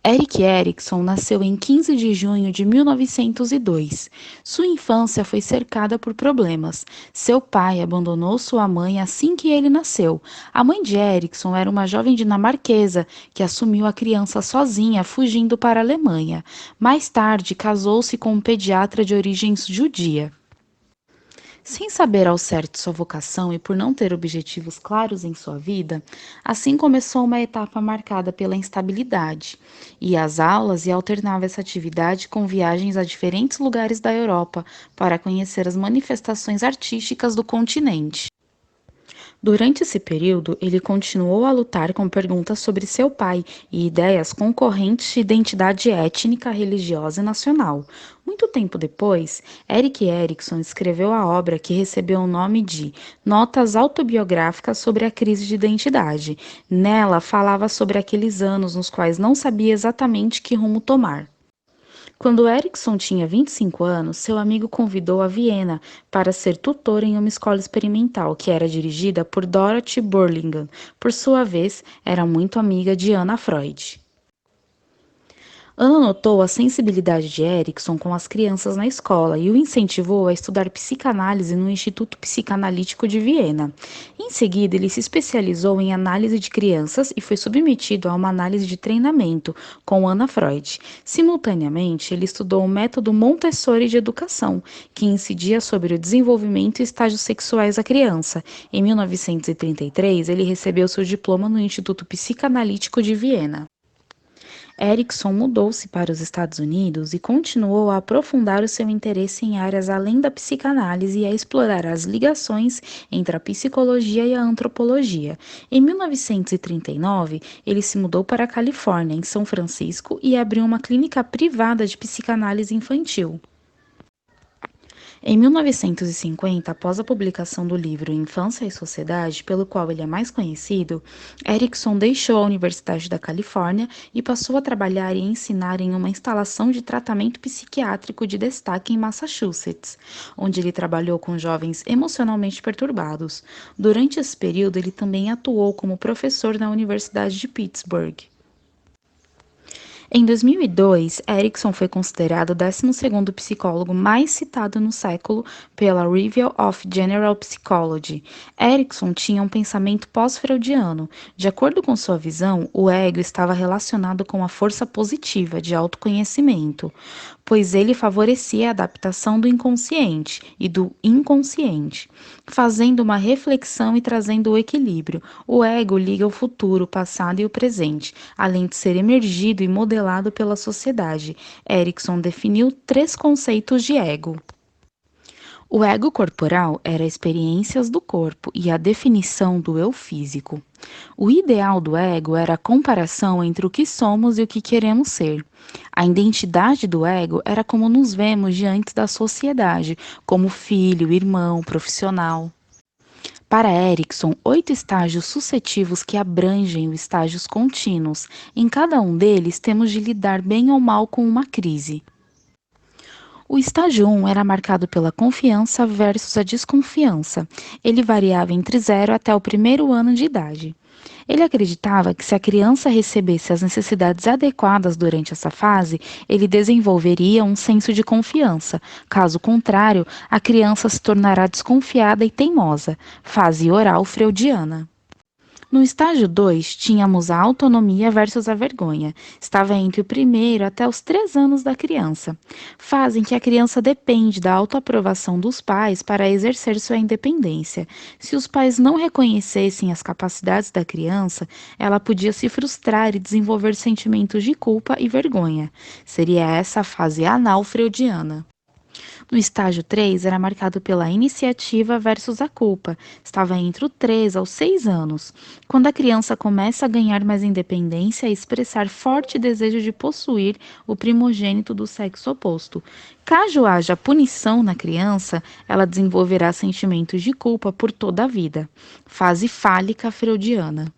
Erik Erikson nasceu em 15 de junho de 1902. Sua infância foi cercada por problemas. Seu pai abandonou sua mãe assim que ele nasceu. A mãe de Erikson era uma jovem dinamarquesa que assumiu a criança sozinha, fugindo para a Alemanha. Mais tarde, casou-se com um pediatra de origem judia. Sem saber ao certo sua vocação e por não ter objetivos claros em sua vida, assim começou uma etapa marcada pela instabilidade. Ia às aulas e alternava essa atividade com viagens a diferentes lugares da Europa para conhecer as manifestações artísticas do continente. Durante esse período, ele continuou a lutar com perguntas sobre seu pai e ideias concorrentes de identidade étnica, religiosa e nacional. Muito tempo depois, Erik Erikson escreveu a obra que recebeu o nome de Notas Autobiográficas sobre a Crise de Identidade. Nela, falava sobre aqueles anos nos quais não sabia exatamente que rumo tomar. Quando Erickson tinha 25 anos, seu amigo convidou a Viena para ser tutor em uma escola experimental que era dirigida por Dorothy Burlingame. Por sua vez, era muito amiga de Anna Freud. Ana notou a sensibilidade de Erickson com as crianças na escola e o incentivou a estudar psicanálise no Instituto Psicanalítico de Viena. Em seguida, ele se especializou em análise de crianças e foi submetido a uma análise de treinamento com Anna Freud. Simultaneamente, ele estudou o método Montessori de educação, que incidia sobre o desenvolvimento e estágios sexuais da criança. Em 1933, ele recebeu seu diploma no Instituto Psicanalítico de Viena. Erickson mudou-se para os Estados Unidos e continuou a aprofundar o seu interesse em áreas além da psicanálise e a explorar as ligações entre a psicologia e a antropologia. Em 1939, ele se mudou para a Califórnia, em São Francisco, e abriu uma clínica privada de psicanálise infantil. Em 1950, após a publicação do livro Infância e Sociedade, pelo qual ele é mais conhecido, Erickson deixou a Universidade da Califórnia e passou a trabalhar e ensinar em uma instalação de tratamento psiquiátrico de destaque em Massachusetts, onde ele trabalhou com jovens emocionalmente perturbados. Durante esse período, ele também atuou como professor na Universidade de Pittsburgh. Em 2002, Erickson foi considerado o 12º psicólogo mais citado no século pela Review of General Psychology. Erickson tinha um pensamento pós-freudiano. De acordo com sua visão, o ego estava relacionado com a força positiva de autoconhecimento, pois ele favorecia a adaptação do inconsciente e do inconsciente, fazendo uma reflexão e trazendo o equilíbrio. O ego liga o futuro, o passado e o presente, além de ser emergido e modelado pela sociedade. Erickson definiu 3 conceitos de ego. O ego corporal era experiências do corpo e a definição do eu físico. O ideal do ego era a comparação entre o que somos e o que queremos ser. A identidade do ego era como nos vemos diante da sociedade, como filho, irmão, profissional. Para Erickson, 8 estágios sucessivos que abrangem os estágios contínuos. Em cada um deles, temos de lidar bem ou mal com uma crise. O estágio 1 era marcado pela confiança versus a desconfiança. Ele variava entre 0 até o primeiro ano de idade. Ele acreditava que se a criança recebesse as necessidades adequadas durante essa fase, ele desenvolveria um senso de confiança. Caso contrário, a criança se tornará desconfiada e teimosa. Fase oral freudiana. No estágio 2, tínhamos a autonomia versus a vergonha. Estava entre o primeiro até os 3 anos da criança. Fase em que a criança depende da autoaprovação dos pais para exercer sua independência. Se os pais não reconhecessem as capacidades da criança, ela podia se frustrar e desenvolver sentimentos de culpa e vergonha. Seria essa a fase anal freudiana. No estágio 3, era marcado pela iniciativa versus a culpa. Estava entre os 3 aos 6 anos, quando a criança começa a ganhar mais independência e expressar forte desejo de possuir o primogênito do sexo oposto. Caso haja punição na criança, ela desenvolverá sentimentos de culpa por toda a vida. Fase fálica freudiana.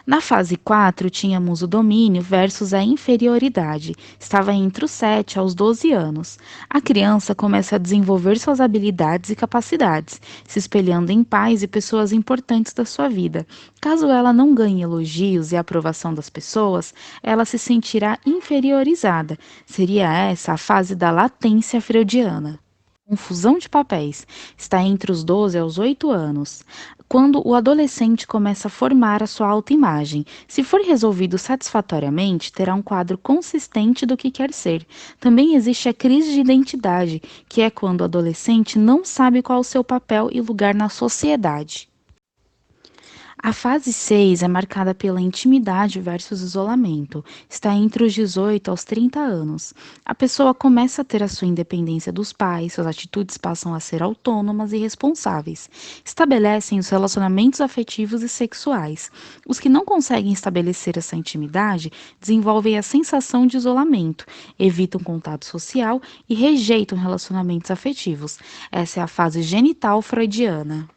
Na fase 4, tínhamos o domínio versus a inferioridade. Estava entre os 7 aos 12 anos. A criança começa a desenvolver suas habilidades e capacidades, se espelhando em pais e pessoas importantes da sua vida. Caso ela não ganhe elogios e aprovação das pessoas, ela se sentirá inferiorizada. Seria essa a fase da latência freudiana. Confusão de papéis está entre os 12 aos 8 anos, quando o adolescente começa a formar a sua autoimagem. Se for resolvido satisfatoriamente, terá um quadro consistente do que quer ser. Também existe a crise de identidade, que é quando o adolescente não sabe qual é o seu papel e lugar na sociedade. A fase 6 é marcada pela intimidade versus isolamento. Está entre os 18 aos 30 anos. A pessoa começa a ter a sua independência dos pais, suas atitudes passam a ser autônomas e responsáveis. Estabelecem os relacionamentos afetivos e sexuais. Os que não conseguem estabelecer essa intimidade desenvolvem a sensação de isolamento, evitam contato social e rejeitam relacionamentos afetivos. Essa é a fase genital freudiana.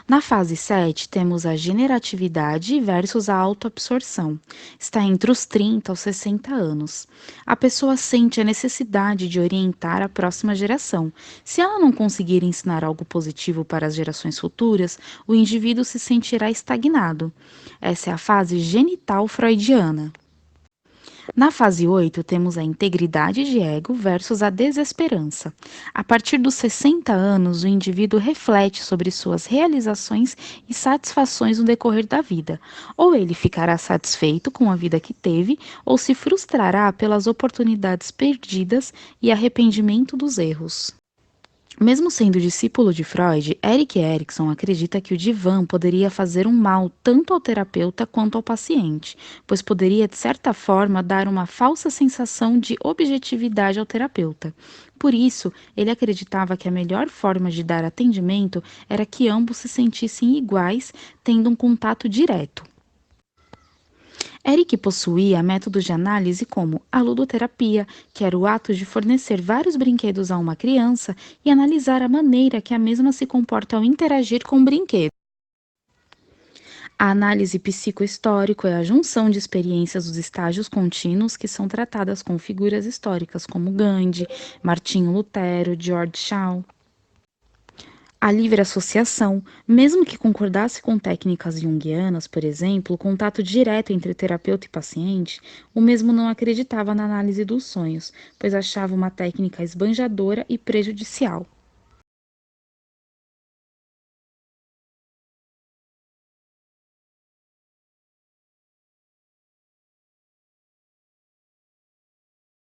Na fase 7, temos a generatividade versus a autoabsorção. Está entre os 30 aos 60 anos. A pessoa sente a necessidade de orientar a próxima geração. Se ela não conseguir ensinar algo positivo para as gerações futuras, o indivíduo se sentirá estagnado. Essa é a fase genital freudiana. Na fase 8, temos a integridade de ego versus a desesperança. A partir dos 60 anos, o indivíduo reflete sobre suas realizações e satisfações no decorrer da vida. Ou ele ficará satisfeito com a vida que teve, ou se frustrará pelas oportunidades perdidas e arrependimento dos erros. Mesmo sendo discípulo de Freud, Erik Erikson acredita que o divã poderia fazer um mal tanto ao terapeuta quanto ao paciente, pois poderia, de certa forma, dar uma falsa sensação de objetividade ao terapeuta. Por isso, ele acreditava que a melhor forma de dar atendimento era que ambos se sentissem iguais, tendo um contato direto. Eric possuía métodos de análise como a ludoterapia, que era o ato de fornecer vários brinquedos a uma criança e analisar a maneira que a mesma se comporta ao interagir com o brinquedo. A análise psicohistórica é a junção de experiências dos estágios contínuos que são tratadas com figuras históricas como Gandhi, Martinho Lutero, George Shaw. A livre associação, mesmo que concordasse com técnicas junguianas, por exemplo, o contato direto entre terapeuta e paciente, o mesmo não acreditava na análise dos sonhos, pois achava uma técnica esbanjadora e prejudicial.